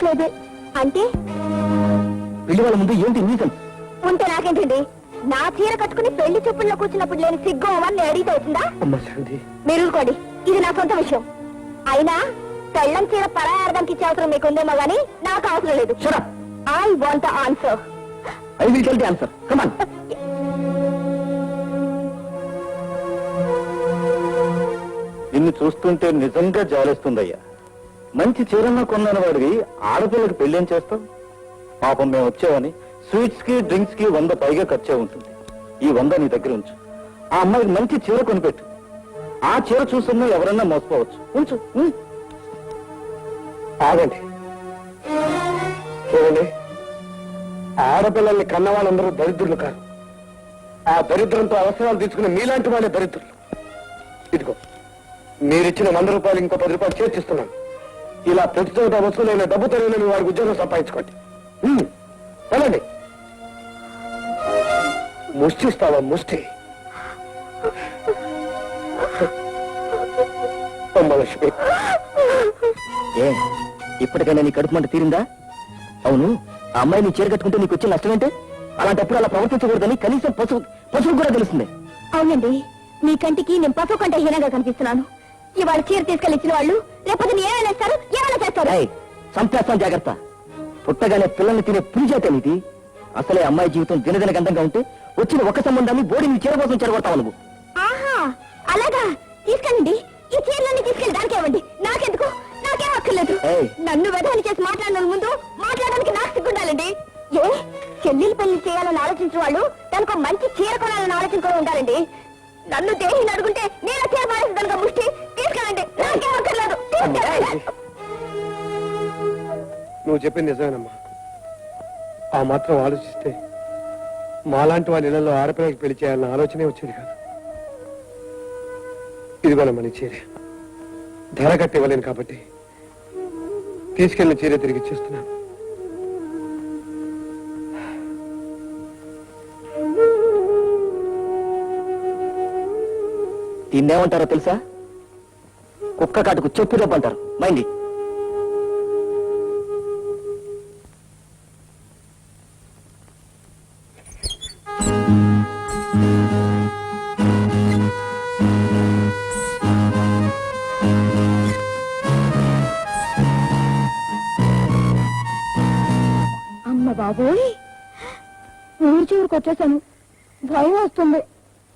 లేదే. అంటే పెళ్లి వాళ్ళ ముందు ఏంటి రీజన్? ఉంటే నాకేంటండి? నా చీర కట్టుకుని పెళ్లి చూపుల్లో కూర్చున్నప్పుడు లేని సిగ్గు అవన్నీ అడిగితే అవుతుందా? మీరు ఊరుకోండి, ఇది నా సొంత విషయం. అయినా పెళ్ళం చీర పరాయార్థానికి ఇచ్చే అవసరం మీకుందేమో గానీ నాకు అవసరం లేదు. I want the answer. I will tell the answer. Come on. నిన్ను చూస్తుంటే నిజంగా జాలేస్తుందయ్యా. మంచి చీరన్న కొన్నాను వాడివి ఆడపిల్లకి పెళ్ళేం చేస్తావు? పాపం మేము వచ్చావని స్వీట్స్ కి డ్రింక్స్ కి 100 పైగా ఖర్చే ఉంటుంది. ఈ 100 నీ దగ్గర ఉంచు. ఆ అమ్మాయికి మంచి చీర కొనిపెట్టు. ఆ చీర చూస్తున్నా ఎవరన్నా మోసపోవచ్చు. ఉంచు. ఆగండి, చూడండి, ఆడపిల్లల్ని కన్న వాళ్ళందరూ దరిద్రులు కాదు. ఆ దరిద్రంతో అవసరాలు తీసుకునే మీలాంటి వాళ్ళే దరిద్రులు. ఇదిగో మీరిచ్చిన 100 రూపాయలు ఇంకో 10 రూపాయలు చేర్చిస్తున్నాను. ఇలా ప్రతి చోట వసూలైన డబ్బుతో మీ వారికి ఉద్యోగం సంపాదించుకోండి. వెళ్ళండి. ముష్టిస్తావా? ముష్టి లక్ష్మి. ఏ ఇప్పటికైనా నీ కడుపు మంట తీరిందా? అవును, ఆ అమ్మాయి నీ చీర కట్టుకుంటే నీకు వచ్చే నష్టం ఏంటే? అలాంటప్పుడు అలా ప్రవర్తించకూడదని కనీసం పశువు కూడా తెలుస్తుంది. అవునండి, మీ కంటికి నేను పశువు కంటే హీనంగా కనిపిస్తున్నాను. ఇవాళ చీర తీసుకెళ్లి ఇచ్చిన వాళ్ళు లేకపోతే ఏమైనా చేస్తారు, ఏమైనా చేస్తారు. సంపేస్తాం, జాగ్రత్త. పుట్టగానే పిల్లల్ని తినే పులిజాతే నీది. అసలే అమ్మాయి జీవితం దినదిన గంధంగా ఉంటే వచ్చిన ఒక సంబంధాన్ని బోడి నీ చీర కోసం చెరగొడతావు నువ్వు. ఆహా, అలాగా? తీసుకెళ్ళండి. ఈ చీరలన్నీ తీసుకెళ్ళి దానికి ఇవ్వండి. నాకెందుకు? నాకేం అక్కర్లేదు. నన్ను వెధాన్ని చేసి మాట్లాడిన ముందు మాట్లాడడానికి నాకు సిగ్గుండాలండి. ఏ చెల్లెలు పెళ్లి చేయాలని ఆలోచించిన వాళ్ళు తనకు మంచి చీర కొనాలని ఆలోచించుకొని ఉండాలండి. నన్ను దేహిని అడుగుంటే నేను చీర మానేసి దానిక ముష్టి. తీసుకెళ్ళండి, నాకేం అక్కర్లేదు. నువ్వు చెప్పింది నిజమేనమ్మా. ఆ మాత్రం ఆలోచిస్తే మాలాంటి వాళ్ళ ఇళ్లలో ఆడపిల్లకి పెళ్లి చేయాలన్న ఆలోచనే వచ్చేది కాదు. ఇదిగోనమ్మా నీ చీర. ధర కట్టి ఇవ్వలేను కాబట్టి తీసుకెళ్లిన చీర తిరిగి ఇచ్చేస్తున్నాను. దీన్నేమంటారో తెలుసా? కుక్క కాటుకు చెప్పు రేపు అంటారు. మైండి. అమ్మ బాబోయ్, ఊరి చివరికి వచ్చేసాను. భయం వస్తుంది.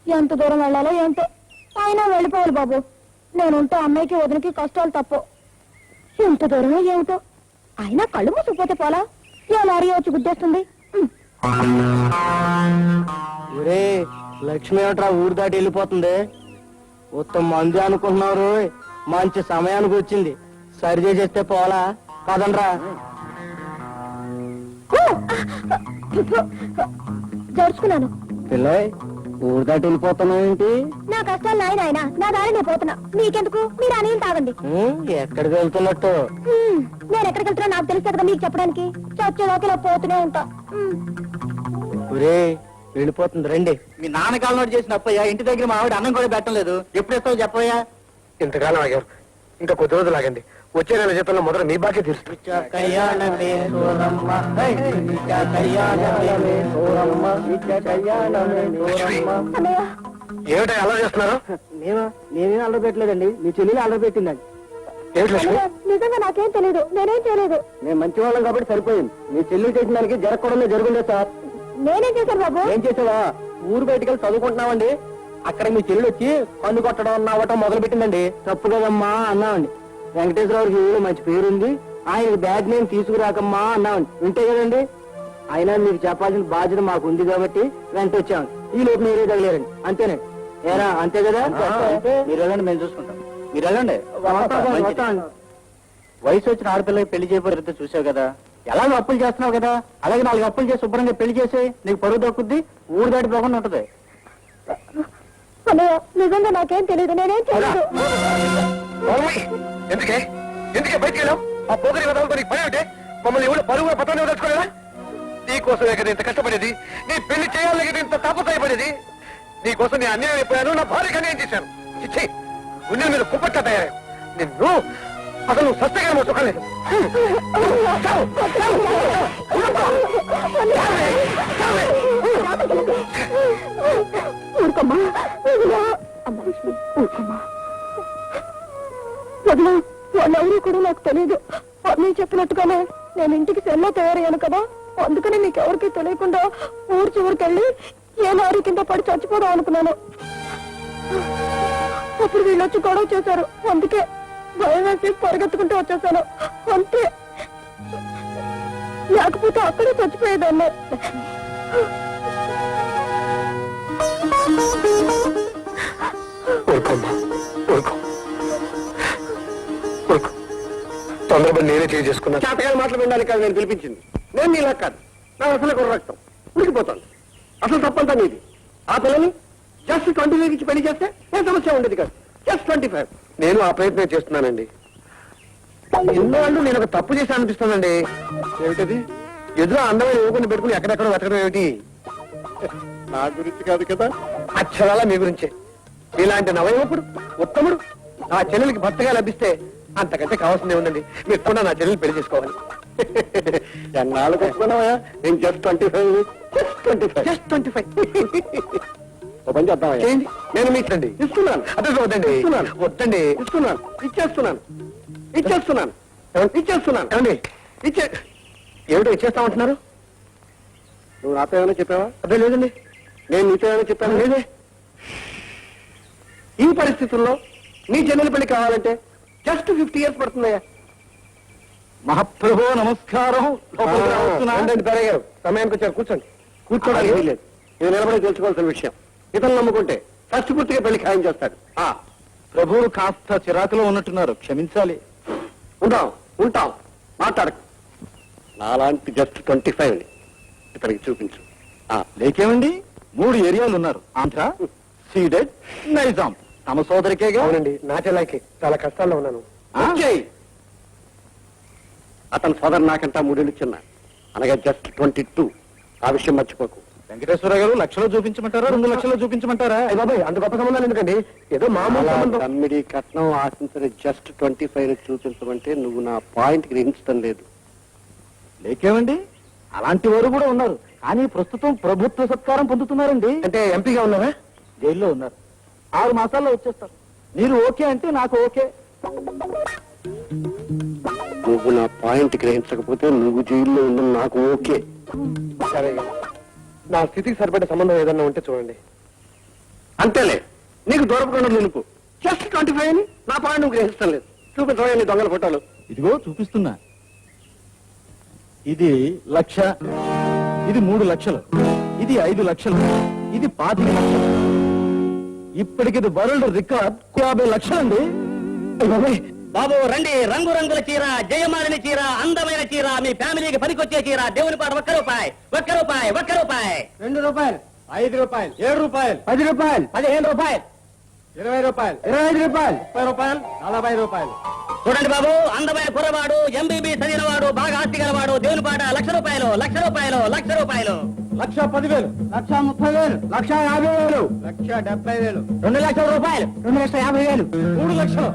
ఎంత దూరం వెళ్ళాలో ఏంటో. అయినా వెళ్ళిపోవాలి బాబు. నేనుంటే అమ్మాయికి వదినకి కష్టాలు తప్పు. ఎంత దూరమో ఏమిటో. అయినా కళ్ళు మూసుకుపోతే పోలా. ఏ లారీ వచ్చి గుద్దేస్తుంది. ఒరే లక్ష్మి ఏమిట్రా ఊరు దాటి వెళ్ళిపోతుంది? ఉత్తమ మంది అనుకుంటున్నారు. మంచి సమయానికి వచ్చింది. సరి చేసేస్తే పోలా. కాదనరా. జరుచుకున్నాను. పిల్లయ్ ఊరు దాటి వెళ్ళిపోతున్నావు ఏంటి? నా కష్టాలు నాయన నా దారి నేను పోతున్నా. మీకెందుకు? మీరు అనిల్ తాగండి. ఎక్కడికి వెళ్తున్నట్టు? నేను ఎక్కడికి వెళ్తున్నా నాకు తెలుసు కదా మీకు చెప్పడానికి. చచ్చేలోకి ఇలా పోతూనే ఉంటా. ఒరే వెళ్ళిపోతుంది రండి. మీ నాన్నకాల నోటి చేసిన అప్పయ్యా. ఇంటి దగ్గర మా ఆవిడ అన్నం కూడా పెట్టలేదు. ఎప్పుడు ఇస్తావు చెప్పయ్యా? ఇంతకాలం ఆగారు, ఇంకా కొద్ది రోజులు ఆగండి. వచ్చే నెల జీతంలో మొదలు మీ బాకీ తీరుస్తుంది. ఏమిటో అలా చేస్తున్నారు? నేనేం అల్లరి పెట్టలేదండి, మీ చెల్లెలు అల్లరి పెట్టిందండి. ఏమిటి లక్ష్మి? నిజంగా నాకేం తెలియదు. నేనేం చేయలేదు. మేము మంచి వాళ్ళం కాబట్టి సరిపోయింది. మీ చెల్లి చేసిన దానికి జరగకూడదే జరుగుండే సార్. నేనేం చేశాను బాబు? ఏం చేసావా? ఊరు బయటకెళ్ళి చదువుకుంటున్నామండి. అక్కడ మీ చెల్లి వచ్చి కన్ను కొట్టడం నవ్వటం మొదలు పెట్టిందండి. తప్పు కదమ్మా అన్నామండి. వెంకటేశ్వరరావుకి ఊళ్ళో మంచి పేరుంది, ఆయనకి బ్యాగ్ నేమ్ తీసుకురాకమ్మా అన్నామండి. వింటే కదండి. అయినా మీకు చెప్పాల్సిన బాధ్యత మాకు ఉంది కాబట్టి వెంట వచ్చామండి. ఈ లోపు మీరే తగిలేరండి. అంతేనండి. ఏరా అంతే కదా? మీరు వెళ్ళండి, మేము చూసుకుంటాం. మీరు వెళ్ళండి. వయసు వచ్చిన ఆడపిల్లకి పెళ్లి చేయబోతే చూసావు కదా. ఎలాగో అప్పులు చేస్తున్నావు కదా, అలాగే 4 అప్పులు చేసి శుభ్రంగా పెళ్లి చేసి నీకు పరువు దక్కుద్ది. ఊరు దాటిపోకుండా ఉంటది. నిజంగా నాకేం తెలియదు. నేనేం చేయలేదు. ఎందుకే ఎందుకే బయటికి వెళ్ళావు? ఆ పోగరి వదలతో నీకు పని ఉంటే మమ్మల్ని ఎవరు పరువుగా పతాన్ని వదలుచుకోలేదా? నీకోసమే కదా ఇంత కష్టపడేది. నీ పెళ్లి చేయాలని కదా ఇంత తాపత్రయపడేది. నీకోసం నేను అన్యాయం అయిపోయాను. నా భార్యకి అన్యాయం చేశాను. ఇచ్చి గుండెల మీద కుప్పట్లా తయారయ్యాను. నిన్ను అసలు నువ్వు సస్తగా సుఖలేదు ఊరుకోమ్మా అమ్మా లక్ష్మి ఊరుకోమ్మా వదినా వాళ్ళెవరూ కూడా నాకు తెలియదు నేను చెప్పినట్టుగానే నేను ఇంటికి సెల్లో తయారయ్యాను కదా అందుకని మీకెవరికి తెలియకుండా ఊరు చివరికి వెళ్ళి ఏ లారీ కింద పడి చచ్చిపోదాం అనుకున్నాను అప్పుడు వీళ్ళు వచ్చి గొడవ చేశారు అందుకే భయం వేసి పరిగెత్తుకుంటూ వచ్చేసాను అంతే లేకపోతే అక్కడే చచ్చిపోయేదాన్ని ఊరుకోమ్మా ఊరుకో ఊరుకో తొందరపడి నేనే చేసుకున్నా చేతగాని మాటలు వినడానికి కాదు నేను పిలిపించింది నేను నీలా కాదు నా అసలు కూడా రక్తం ఉడికిపోతాను అసలు తప్పంతా నీది ఆ పిల్లని జస్ట్ 25 ఇచ్చి పెళ్లి చేస్తే ఏం సమస్య ఉండేది కాదు జస్ట్ 25 నేను ఆ ప్రయత్నం చేస్తున్నానండి ఎన్నో అంటూ నేను ఒక తప్పు చేసి అనిపిస్తానండి ఏమిటది ఎదురు అందమైన యువకుని పెట్టుకుని ఎక్కడెక్కడ వెతకడం ఏమిటి నా గురించి కాదు కదా అక్షరాల మీ గురించే ఇలాంటి నవయువకుడు ఉత్తముడు నా చెల్లెలకి భర్తగా లభిస్తే అంతకంటే కావాల్సిందే ఉందండి మీరు కూడా నా చెల్లెలు పెళ్లి చేసుకోవాలి ఎన్నాళ్ళకి వస్తున్నావా నేను జస్ట్ 25 జస్ట్ 25 ఓ పని చేద్దామా చేయండి నేను మీ ఫ్రెండ్ ఇస్తున్నాను అదే వద్దండి ఇస్తున్నాను. వద్దండి ఇస్తున్నాను ఇచ్చేస్తున్నాను ఇచ్చేస్తున్నాను ఇచ్చేస్తున్నాను ఏమండి ఏమిటో ఇచ్చేస్తామంటున్నారు నువ్వు నాతో ఏమైనా చెప్పావా అదే లేదండి నేను నీతో ఏమైనా చెప్పాను లేదే ఈ పరిస్థితుల్లో నీ చెల్లెల పెళ్లి కావాలంటే జస్ట్ 50 years పడుతుందయ్యా మహాప్రభు నమస్కారం రండి పేరయ్య గారు సమయానికి వచ్చారు కూర్చోండి కూర్చోడానికి వీల్లేదు ఇది నిలబడి తెలుసుకోవాల్సిన విషయం ఇతను నమ్ముకుంటే ఫస్ట్ పూర్తిగా పెళ్లి ఖాయం చేస్తాడు ప్రభువులు కాస్త చిరాకులో ఉన్నట్టున్నారు క్షమించాలి ఉంటాం ఉంటాం మాట్లాడకు నాలాంటి జస్ట్ 25 ఇతనికి చూపించు లేకేమండి 3 ఏరియాలు ఉన్నారు ఆంధ్ర సీడెడ్ నైజాం తమ సోదరికేగా అవునండి నా చెల్లెకి చాలా కష్టాల్లో ఉన్నాను వచ్చేయ్. అతని సోదరు నాకంటా 3 ఏళ్ళు చిన్న అనగా జస్ట్ 22 ఆ విషయం మర్చిపోకు వెంకటేశ్వర గారు లక్షలు చూపించమంటారా 2 లక్షలు చూపించమంటారా బాబాయ్ అంత గొప్ప సంబంధాలు ఎందుకండి ఏదో మామూలు తమ్మిడి కట్నం ఆశించని జస్ట్ 25 చూపించమంటే నువ్వు నా పాయింట్ గ్రహించడం లేదు లేకేమండి అలాంటి వారు కూడా ఉన్నారు కానీ ప్రస్తుతం ప్రభుత్వ సత్కారం పొందుతున్నారండి అంటే ఎంపీగా ఉన్నారా జైల్లో ఉన్నారు 6 మాసాల్లో వచ్చేస్తారు మీరు ఓకే అంటే నాకు ఓకే నువ్వు నా పాయింట్ గ్రహించకపోతే నువ్వు జైల్లో ఉండడం నాకు ఓకే సరే నా స్థితికి సరిపడే సంబంధం ఏదన్నా ఉంటే చూడండి అంతేలే నీకు దూరపకుండా నిలుపు జస్ట్ 25 అని నా పాయింట్ నువ్వు గ్రహించడం లేదు చూపించవా నీ దొంగల ఫోటోలు ఇదిగో చూపిస్తున్నా ఇది 1,00,000 ఇది 3 లక్షలు ఇది 5 లక్షలు ఇది 25 లక్షలు ఇప్పటికి ఇది వరల్డ్ రికార్డ్ 50 లక్షలండి బాబు రండి రంగు రంగుల చీర జయమాలిని చీర అందమైన చీర మీ ఫ్యామిలీకి పనికొచ్చే చీర దేవుని పాట ఒక్క రూపాయి ఒక్క రూపాయి ఒక్క రూపాయి 2 రూపాయలు 5 రూపాయలు 7 రూపాయలు 10 రూపాయలు 15 రూపాయలు 20 రూపాయలు 25 రూపాయలు 30 రూపాయలు 40 రూపాయలు చూడండి బాబు అందమైన కుర్రవాడు ఎంబీబీ చదివినవాడు బాగా ఆస్తి గలవాడు దేవుని పాట 1,00,000 రూపాయలు 1,00,000 రూపాయలు 1,00,000 రూపాయలు 1,10,000 1,30,000 1,50,000 1,70,000 2,00,000 రూపాయలు 2,50,000 3 లక్షలు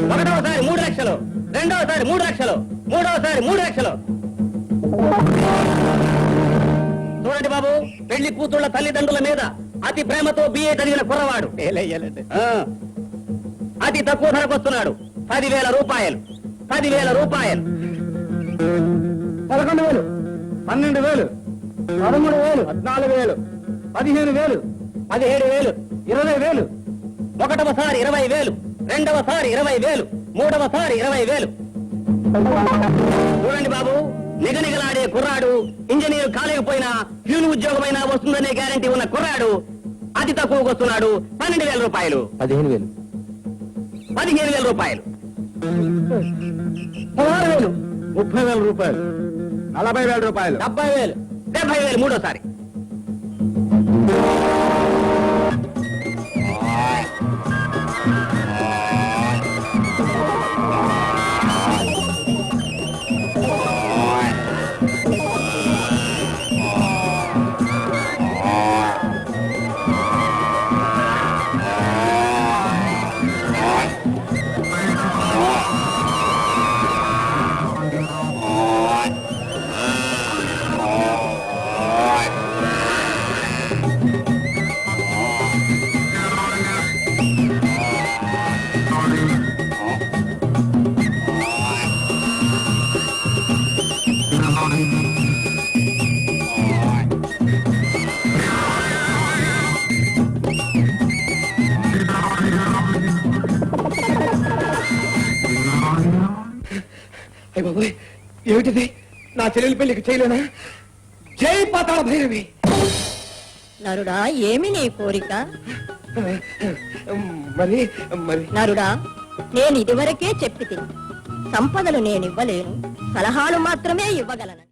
ఒకటోసారి 3 లక్షలు రెండోసారి 3 లక్షలు మూడోసారి 3 లక్షలు చూడండి బాబు పెళ్లి కూతుళ్ల తల్లిదండ్రుల మీద అతి ప్రేమతో బిఏ చదివిన కుర్రవాడు అతి తక్కువ ధరకు వస్తున్నాడు 10,000 రూపాయలు 10,000 రూపాయలు 11,000 12,000 13,000 14,000 15,000 17,000 20,000 ఒకటవసారి 20,000 రెండవసారి 20,000 మూడవసారి 20,000 చూడండి బాబు నిగనిగలాడే కుర్రాడు ఇంజనీర్ కాలేకపోయినా ప్యూన్ ఉద్యోగమైనా వస్తుందనే గ్యారంటీ ఉన్న కుర్రాడు అతి తక్కువకు వస్తున్నాడు 12,000 రూపాయలు 15,000 15,000 రూపాయలు 16,000 30,000 రూపాయలు 40,000 రూపాయలు 70,000 70,000 మూడోసారి అయ్య బాబోయ్, ఏమిటిది? నా చెల్లెలి పెళ్లికి చేయలేనా? జై పాతాళ భైరవి. నరుడా, ఏమి నీ కోరిక? మరి మరి నరుడా, నేను ఇదివరకే చెప్పి తిని సంపదలు నేనివ్వలేను, సలహాలు మాత్రమే ఇవ్వగలను.